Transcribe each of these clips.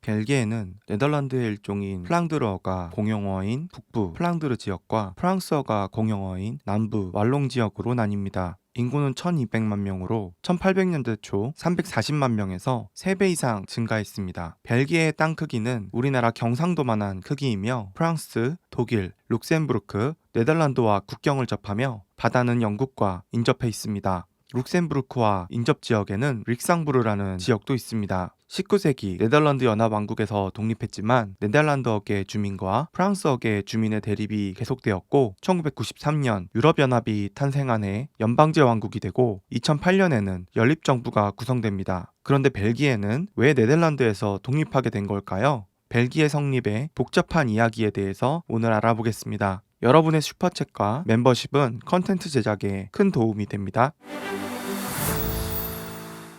벨기에는 네덜란드의 일종인 플랑드르어가 공용어인 북부 플랑드르 지역과 프랑스어가 공용어인 남부 왈롱 지역으로 나뉩니다. 인구는 1200만 명으로 1800년대 초 340만 명에서 3배 이상 증가했습니다. 벨기에의 땅 크기는 우리나라 경상도만한 크기이며 프랑스, 독일, 룩셈부르크, 네덜란드와 국경을 접하며 바다는 영국과 인접해 있습니다. 룩셈부르크와 인접 지역에는 릭상부르라는 지역도 있습니다. 19세기 네덜란드 연합왕국에서 독립했지만 네덜란드어계 주민과 프랑스어계 주민의 대립이 계속되었고 1993년 유럽연합이 탄생한 해 연방제 왕국이 되고 2008년에는 연립정부가 구성됩니다. 그런데 벨기에는 왜 네덜란드에서 독립하게 된 걸까요? 벨기에 성립의 복잡한 이야기에 대해서 오늘 알아보겠습니다. 여러분의 슈퍼챗과 멤버십은 컨텐츠 제작에 큰 도움이 됩니다.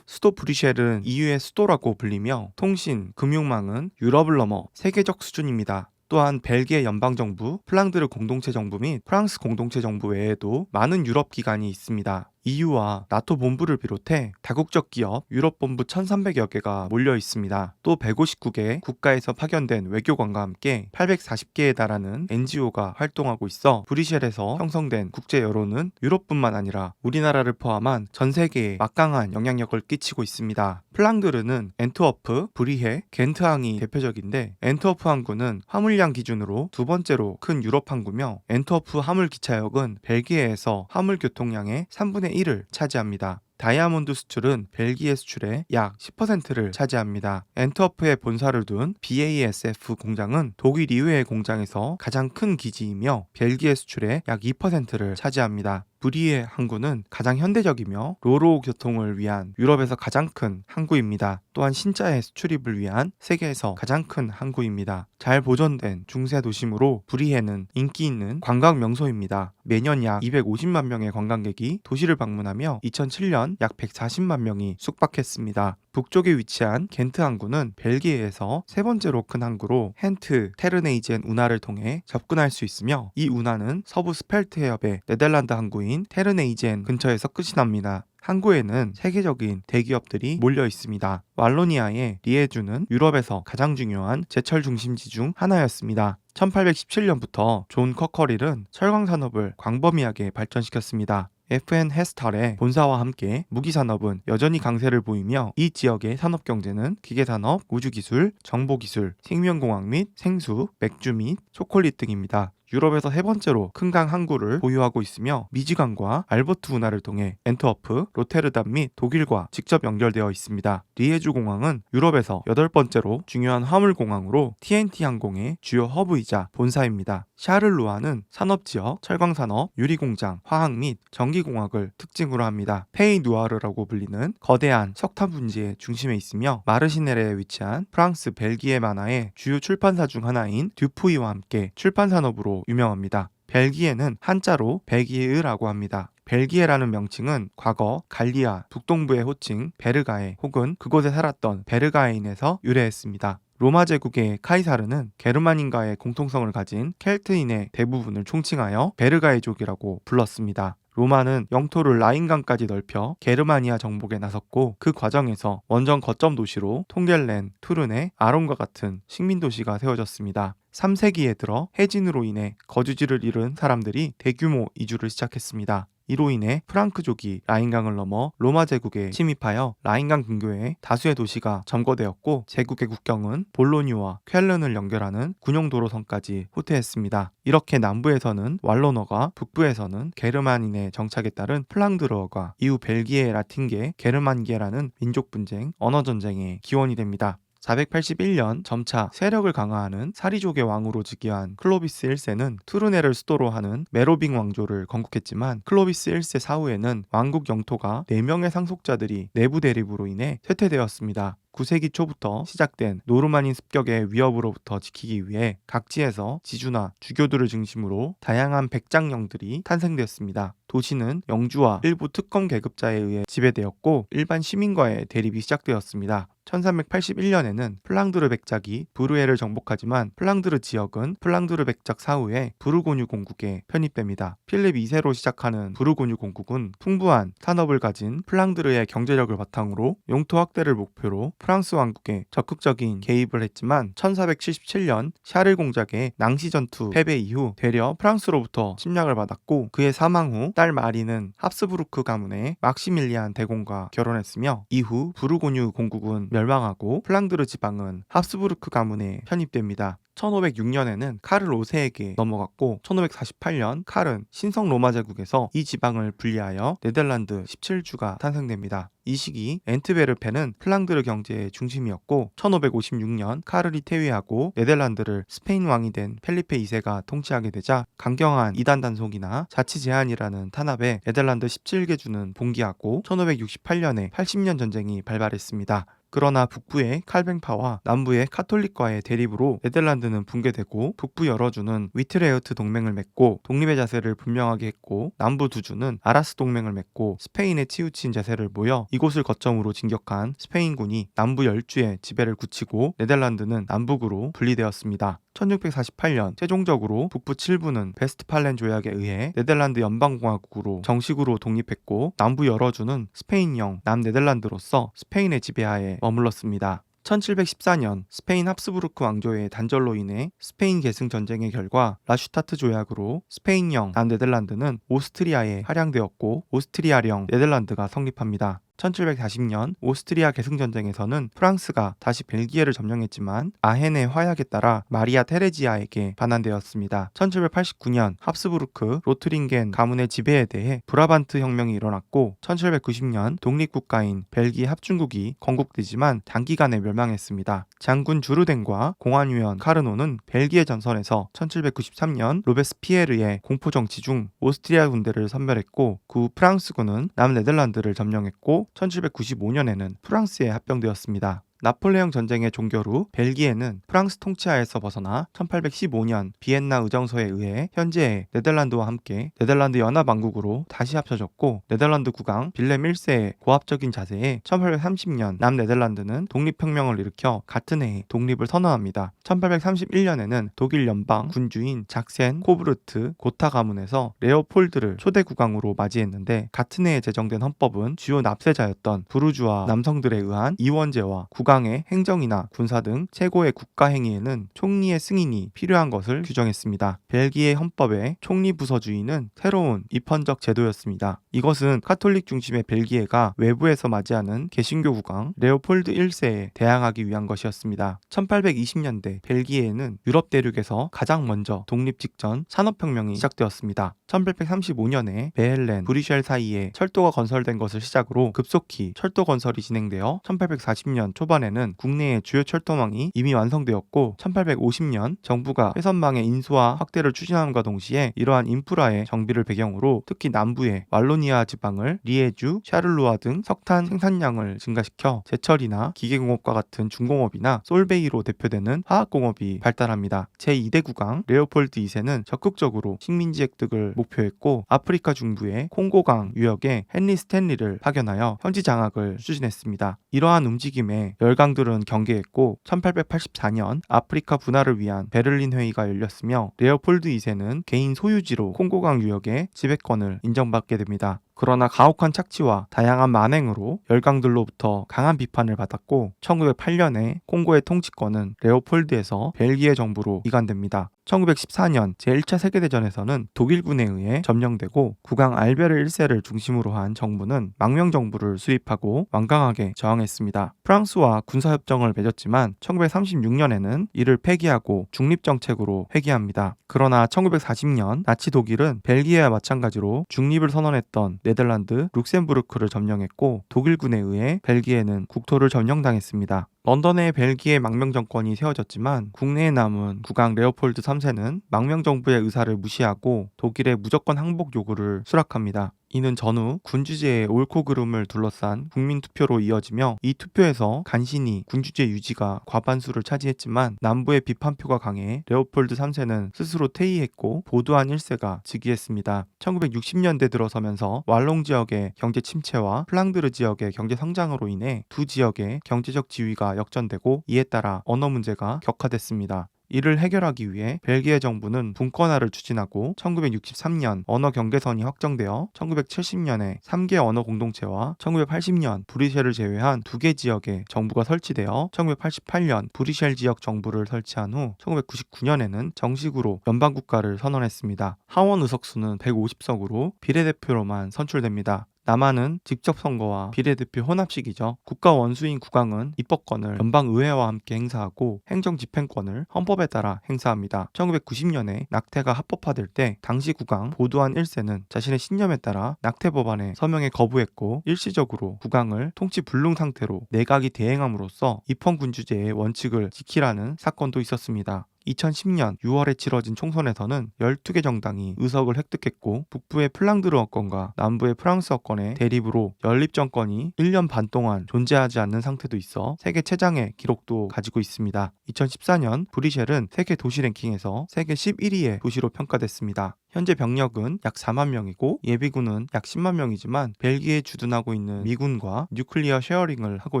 수도 브뤼셀은 EU의 수도라고 불리며 통신, 금융망은 유럽을 넘어 세계적 수준입니다. 또한 벨기에 연방정부, 플랑드르 공동체 정부 및 프랑스 공동체 정부 외에도 많은 유럽 기관이 있습니다. EU와 나토 본부를 비롯해 다국적 기업, 유럽 본부 1300여 개가 몰려 있습니다. 또 159개 국가에서 파견된 외교관과 함께 840개에 달하는 NGO가 활동하고 있어 브뤼셀에서 형성된 국제 여론은 유럽뿐만 아니라 우리나라를 포함한 전 세계에 막강한 영향력을 끼치고 있습니다. 플랑드르는 엔트워프, 브리헤, 겐트항이 대표적인데 엔트워프 항구는 화물량 기준으로 두 번째로 큰 유럽 항구며 엔트워프 화물 기차역은 벨기에에서 화물 교통량의 3분의 1을 차지합니다. 다이아몬드 수출은 벨기에 수출의 약 10%를 차지합니다. 엔트워프에 본사를 둔 BASF 공장은 독일 이외의 공장에서 가장 큰 기지이며 벨기에 수출의 약 2%를 차지합니다. 브리에 항구는 가장 현대적이며 로로 교통을 위한 유럽에서 가장 큰 항구입니다. 또한 신자의 수출입을 위한 세계에서 가장 큰 항구입니다. 잘 보존된 중세 도심으로 브리헤는 인기 있는 관광 명소입니다. 매년 약 250만 명의 관광객이 도시를 방문하며 2007년 약 140만 명이 숙박했습니다. 북쪽에 위치한 겐트 항구는 벨기에에서 세 번째로 큰 항구로 헨트, 테르네이젠 운하를 통해 접근할 수 있으며 이 운하는 서부 스펠트 해협의 네덜란드 항구인 테르네이젠 근처에서 끝이 납니다. 항구에는 세계적인 대기업들이 몰려 있습니다. 왈로니아의 리에주는 유럽에서 가장 중요한 제철 중심지 중 하나였습니다. 1817년부터 존 커커릴은 철강 산업을 광범위하게 발전시켰습니다. FN 헤스탈의 본사와 함께 무기산업은 여전히 강세를 보이며 이 지역의 산업경제는 기계산업, 우주기술, 정보기술, 생명공학 및 생수, 맥주 및 초콜릿 등입니다. 유럽에서 세 번째로 큰 강 항구를 보유하고 있으며 미지강과 알버트 운하를 통해 엔트워프, 로테르담 및 독일과 직접 연결되어 있습니다. 리에주 공항은 유럽에서 여덟 번째로 중요한 화물 공항으로 TNT 항공의 주요 허브이자 본사입니다. 샤를루아는 산업지역, 철광산업, 유리공장, 화학 및 전기공학을 특징으로 합니다. 페이누아르라고 불리는 거대한 석탄 분지의 중심에 있으며 마르시넬에 위치한 프랑스 벨기에 만화의 주요 출판사 중 하나인 듀푸이와 함께 출판 산업으로 유명합니다. 벨기에는 한자로 벨기에라고 합니다. 벨기에라는 명칭은 과거 갈리아 북동부의 호칭 베르가에 혹은 그곳에 살았던 베르가인에서 유래했습니다. 로마 제국의 카이사르는 게르만인과의 공통성을 가진 켈트인의 대부분을 총칭하여 베르가이족이라고 불렀습니다. 로마는 영토를 라인강까지 넓혀 게르마니아 정복에 나섰고 그 과정에서 원정 거점 도시로 통겔렌, 투르네, 아론과 같은 식민도시가 세워졌습니다. 3세기에 들어 해진으로 인해 거주지를 잃은 사람들이 대규모 이주를 시작했습니다. 이로 인해 프랑크족이 라인강을 넘어 로마 제국에 침입하여 라인강 근교에 다수의 도시가 점거되었고 제국의 국경은 볼로니와 쾰른을 연결하는 군용도로선까지 후퇴했습니다. 이렇게 남부에서는 왈로너가 북부에서는 게르만인의 정착에 따른 플랑드르어가 이후 벨기에 라틴계 게르만계라는 민족분쟁, 언어전쟁의 기원이 됩니다. 481년 점차 세력을 강화하는 사리족의 왕으로 즉위한 클로비스 1세는 투르네를 수도로 하는 메로빙 왕조를 건국했지만 클로비스 1세 사후에는 왕국 영토가 4명의 상속자들이 내부 대립으로 인해 쇠퇴되었습니다. 9세기 초부터 시작된 노르마닌 습격의 위협으로부터 지키기 위해 각지에서 지주나 주교들을 중심으로 다양한 백장령들이 탄생되었습니다. 도시는 영주와 일부 특권 계급자에 의해 지배되었고 일반 시민과의 대립이 시작되었습니다. 1381년에는 플랑드르 백작이 브루에를 정복하지만 플랑드르 지역은 플랑드르 백작 사후에 부르고뉴 공국에 편입됩니다. 필립 2세로 시작하는 부르고뉴 공국은 풍부한 산업을 가진 플랑드르의 경제력을 바탕으로 영토 확대를 목표로 프랑스 왕국에 적극적인 개입을 했지만 1477년 샤를 공작의 낭시 전투 패배 이후 되려 프랑스로부터 침략을 받았고, 그의 사망 후 딸 마리는 합스부르크 가문의 막시밀리안 대공과 결혼했으며 이후 부르고뉴 공국은 멸망하고 플랑드르 지방은 합스부르크 가문에 편입됩니다. 1506년에는 카를 5세에게 넘어갔고 1548년 칼은 신성 로마 제국에서 이 지방을 분리하여 네덜란드 17주가 탄생됩니다. 이 시기 엔트베르펜은 플랑드르 경제의 중심이었고 1556년 카를이 퇴위하고 네덜란드를 스페인 왕이 된 펠리페 2세가 통치하게 되자 강경한 이단 단속이나 자치 제한이라는 탄압에 네덜란드 17개 주는 봉기하고 1568년에 80년 전쟁이 발발했습니다. 그러나 북부의 칼뱅파와 남부의 카톨릭과의 대립으로 네덜란드는 붕괴되고 북부 여러 주는 위트레흐트 동맹을 맺고 독립의 자세를 분명하게 했고, 남부 두 주는 아라스 동맹을 맺고 스페인에 치우친 자세를 보여 이곳을 거점으로 진격한 스페인군이 남부 10주의 지배를 굳히고 네덜란드는 남북으로 분리되었습니다. 1648년 최종적으로 북부 7부는 베스트팔렌 조약에 의해 네덜란드 연방공화국으로 정식으로 독립했고, 남부 여러 주는 스페인령 남네덜란드로서 스페인의 지배하에 머물렀습니다. 1714년 스페인 합스부르크 왕조의 단절로 인해 스페인 계승 전쟁의 결과 라슈타트 조약으로 스페인령 남네덜란드는 오스트리아에 할양되었고 오스트리아령 네덜란드가 성립합니다. 1740년 오스트리아 계승전쟁에서는 프랑스가 다시 벨기에를 점령했지만 아헨의 화약에 따라 마리아 테레지아에게 반환되었습니다. 1789년 합스부르크 로트링겐 가문의 지배에 대해 브라반트 혁명이 일어났고 1790년 독립국가인 벨기에 합중국이 건국되지만 단기간에 멸망했습니다. 장군 주르덴과 공안위원 카르노는 벨기에 전선에서 1793년 로베스피에르의 공포정치 중 오스트리아 군대를 섬멸했고, 그 후 프랑스군은 남네덜란드를 점령했고 1795년에는 프랑스에 합병되었습니다. 나폴레옹 전쟁의 종결 후 벨기에는 프랑스 통치하에서 벗어나 1815년 비엔나 의정서에 의해 현재의 네덜란드와 함께 네덜란드 연합왕국으로 다시 합쳐졌고, 네덜란드 국왕 빌렘 1세의 고압적인 자세에 1830년 남네덜란드는 독립혁명을 일으켜 같은 해에 독립을 선언합니다. 1831년에는 독일 연방 군주인 작센 코브르트 고타 가문에서 레오폴드를 초대 국왕으로 맞이했는데, 같은 해에 제정된 헌법은 주요 납세자였던 부르주아 남성들에 의한 이원제와 국왕의 행정이나 군사 등 최고의 국가 행위에는 총리의 승인이 필요한 것을 규정했습니다. 벨기에 헌법의 총리 부서주의는 새로운 입헌적 제도였습니다. 이것은 카톨릭 중심의 벨기에가 외부에서 맞이하는 개신교 국왕 레오폴드 1세에 대항하기 위한 것이었습니다. 1820년대 벨기에는 유럽 대륙에서 가장 먼저 독립 직전 산업혁명이 시작되었습니다. 1835년에 베헬렌, 브리셀 사이에 철도가 건설된 것을 시작으로 급속히 철도 건설이 진행되어 1840년 초반에는 국내의 주요 철도망이 이미 완성되었고 1850년 정부가 회선망의 인수와 확대를 추진함과 동시에 이러한 인프라의 정비를 배경으로 특히 남부의 왈로니아 지방을 리에주, 샤를루아 등 석탄 생산량을 증가시켜 제철이나 기계공업과 같은 중공업이나 솔베이로 대표되는 화학공업이 발달합니다. 제2대 국왕 레오폴드 2세는 적극적으로 식민지 획득을 목표했고 아프리카 중부의 콩고강 유역에 헨리 스탠리를 파견하여 현지 장악을 추진했습니다. 이러한 움직임에 열강들은 경계했고 1884년 아프리카 분할을 위한 베를린 회의가 열렸으며 레오폴드 2세는 개인 소유지로 콩고강 유역의 지배권을 인정받게 됩니다. 그러나 가혹한 착취와 다양한 만행으로 열강들로부터 강한 비판을 받았고 1908년에 콩고의 통치권은 레오폴드에서 벨기에 정부로 이관됩니다. 1914년 제1차 세계대전에서는 독일군에 의해 점령되고 국왕 알베르 1세를 중심으로 한 정부는 망명정부를 수립하고 완강하게 저항했습니다. 프랑스와 군사협정을 맺었지만 1936년에는 이를 폐기하고 중립정책으로 회귀합니다. 그러나 1940년 나치 독일은 벨기에와 마찬가지로 중립을 선언했던 네덜란드, 룩셈부르크를 점령했고 독일군에 의해 벨기에는 국토를 점령당했습니다. 런던의 벨기에 망명정권이 세워졌지만 국내에 남은 국왕 레오폴드 3세는 망명정부의 의사를 무시하고 독일의 무조건 항복 요구를 수락합니다. 이는 전후 군주제의 옳고 그름을 둘러싼 국민투표로 이어지며 이 투표에서 간신히 군주제 유지가 과반수를 차지했지만 남부의 비판표가 강해 레오폴드 3세는 스스로 퇴위했고 보두안 1세가 즉위했습니다. 1960년대 들어서면서 왈롱 지역의 경제 침체와 플랑드르 지역의 경제 성장으로 인해 두 지역의 경제적 지위가 역전되고 이에 따라 언어 문제가 격화됐습니다. 이를 해결하기 위해 벨기에 정부는 분권화를 추진하고 1963년 언어 경계선이 확정되어 1970년에 3개 언어 공동체와 1980년 브뤼셀을 제외한 2개 지역에 정부가 설치되어 1988년 브뤼셀 지역 정부를 설치한 후 1999년에는 정식으로 연방국가를 선언했습니다. 하원 의석수는 150석으로 비례대표로만 선출됩니다. 남한은 직접 선거와 비례대표 혼합식이죠. 국가 원수인 국왕은 입법권을 연방의회와 함께 행사하고 행정집행권을 헌법에 따라 행사합니다. 1990년에 낙태가 합법화될 때 당시 국왕 보두안 1세는 자신의 신념에 따라 낙태 법안에 서명에 거부했고 일시적으로 국왕을 통치 불능 상태로 내각이 대행함으로써 입헌군주제의 원칙을 지키라는 사건도 있었습니다. 2010년 6월에 치러진 총선에서는 12개 정당이 의석을 획득했고 북부의 플랑드르어권과 남부의 프랑스어권의 대립으로 연립정권이 1년 반 동안 존재하지 않는 상태도 있어 세계 최장의 기록도 가지고 있습니다. 2014년 브뤼셀은 세계 도시 랭킹에서 세계 11위의 도시로 평가됐습니다. 현재 병력은 약 4만 명이고 예비군은 약 10만 명이지만 벨기에에 주둔하고 있는 미군과 뉴클리어 쉐어링을 하고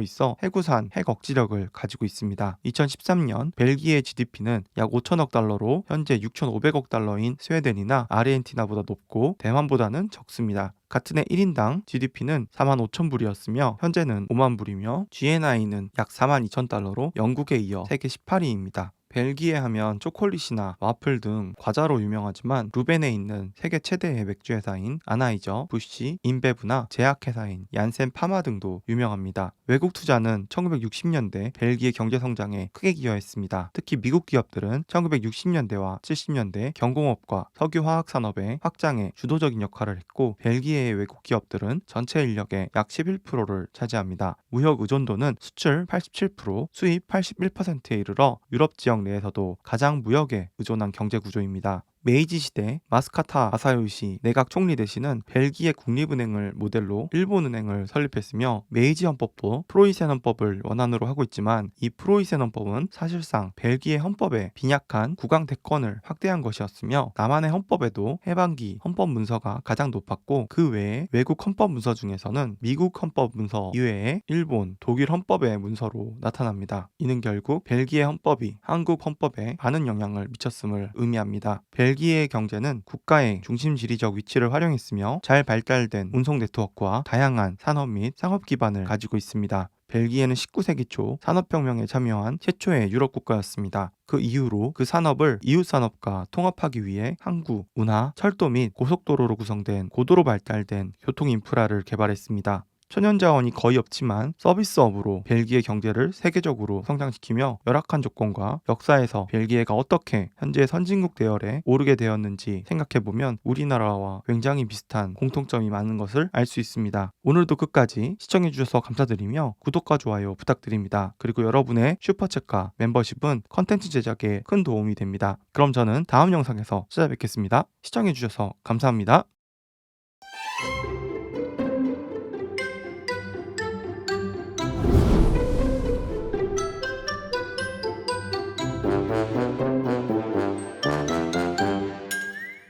있어 해구산 핵 억지력을 가지고 있습니다. 2013년 벨기에 GDP는 약 5천억 달러로 현재 6,500억 달러인 스웨덴이나 아르헨티나보다 높고 대만보다는 적습니다. 같은 해 1인당 GDP는 4만 5천 불이었으며 현재는 5만 불이며 GNI는 약 4만 2천 달러로 영국에 이어 세계 18위입니다. 벨기에 하면 초콜릿이나 와플 등 과자로 유명하지만 루벤에 있는 세계 최대의 맥주 회사인 아나이저, 부시, 인베브나 제약회사인 얀센 파마 등도 유명합니다. 외국 투자는 1960년대 벨기에 경제 성장에 크게 기여했습니다. 특히 미국 기업들은 1960년대와 70년대 경공업과 석유화학 산업의 확장에 주도적인 역할을 했고 벨기에의 외국 기업들은 전체 인력의 약 11%를 차지합니다. 무역 의존도는 수출 87%, 수입 81%에 이르러 유럽 지역 내에서도 가장 무역에 의존한 경제 구조입니다. 메이지 시대 마스카타 마사요시 내각 총리 대신은 벨기에 국립은행을 모델로 일본은행을 설립했으며 메이지 헌법도 프로이센 헌법을 원안으로 하고 있지만 이 프로이센 헌법은 사실상 벨기에 헌법에 빈약한 국왕 대권을 확대한 것이었으며 남한의 헌법에도 해방기 헌법 문서가 가장 높았고 그 외에 외국 헌법 문서 중에서는 미국 헌법 문서 이외에 일본, 독일 헌법의 문서로 나타납니다. 이는 결국 벨기에 헌법이 한국 헌법에 많은 영향을 미쳤음을 의미합니다. 벨기에의 경제는 국가의 중심 지리적 위치를 활용했으며 잘 발달된 운송 네트워크와 다양한 산업 및 상업 기반을 가지고 있습니다. 벨기에는 19세기 초 산업혁명에 참여한 최초의 유럽 국가였습니다. 그 이후로 그 산업을 이웃 산업과 통합하기 위해 항구, 운하, 철도 및 고속도로로 구성된 고도로 발달된 교통 인프라를 개발했습니다. 천연자원이 거의 없지만 서비스업으로 벨기에 경제를 세계적으로 성장시키며 열악한 조건과 역사에서 벨기에가 어떻게 현재 선진국 대열에 오르게 되었는지 생각해보면 우리나라와 굉장히 비슷한 공통점이 많은 것을 알 수 있습니다. 오늘도 끝까지 시청해주셔서 감사드리며 구독과 좋아요 부탁드립니다. 그리고 여러분의 슈퍼챗과 멤버십은 컨텐츠 제작에 큰 도움이 됩니다. 그럼 저는 다음 영상에서 찾아뵙겠습니다. 시청해주셔서 감사합니다.